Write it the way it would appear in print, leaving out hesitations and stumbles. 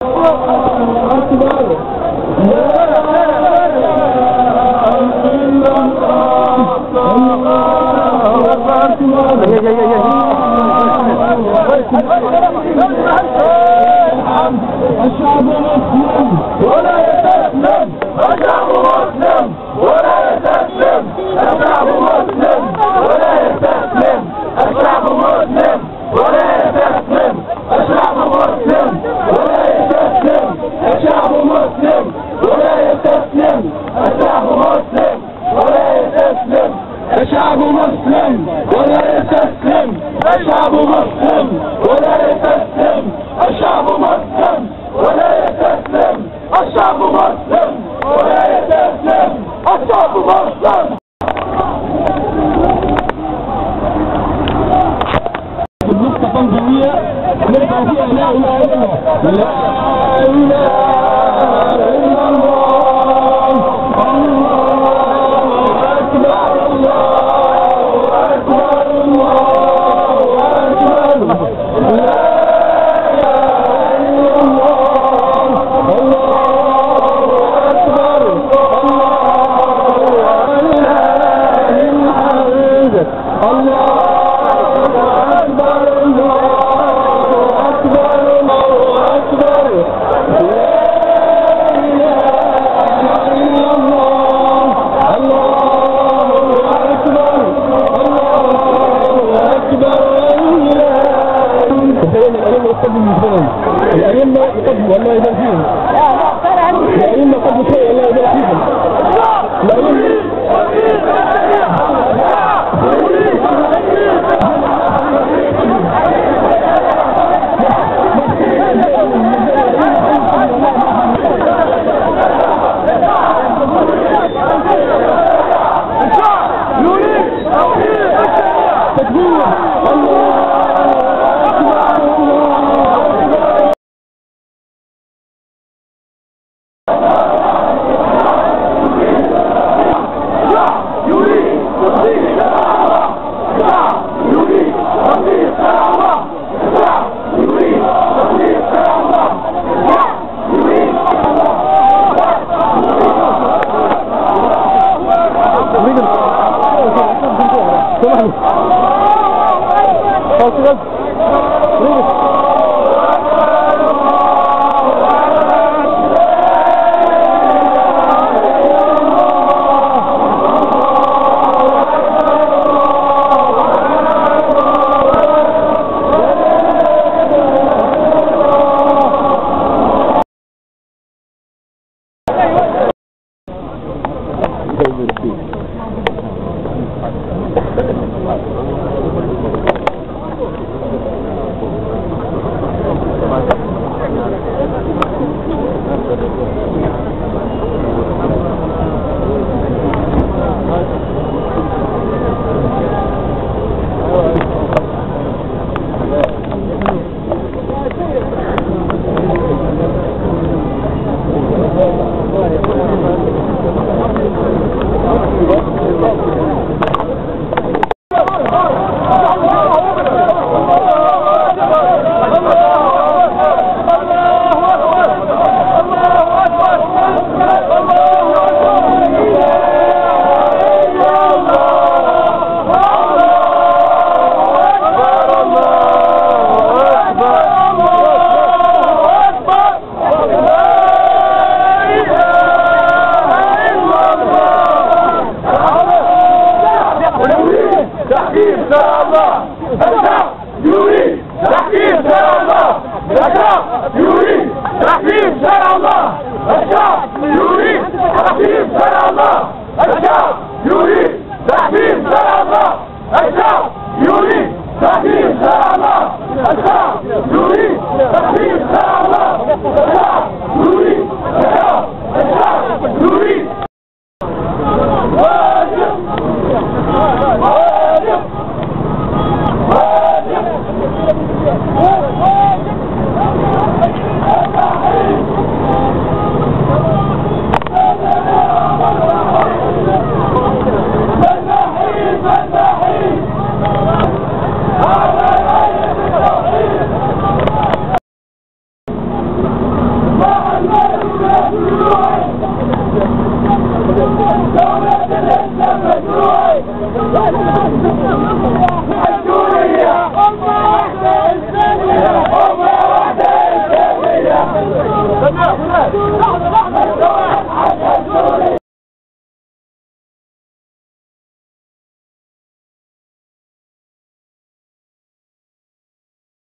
الشعب مسلم ولا يستسلم، الشعب مسلم ولا يستسلم، الشعب مسلم ولا يستسلم، الشعب مسلم ولا يستسلم، الشعب مسلم ولا يستسلم، الشعب مسلم ولا يستسلم، الشعب مسلم ولا يستسلم، الشعب مسلم ولا يستسلم، الشعب مسلم ولا يستسلم، الشعب مسلم ولا يستسلم، الشعب مسلم ولا يستسلم، الشعب مسلم. النقطة تنظيمية نرفع فيها لا إله إلا الله، لا إله إلا الله، الله أكبر، الله أكبر، الله أكبر، لا الأئمة يقدموا الله يبارك فيهم، الأئمة قدموا شيء الله يبارك فيهم،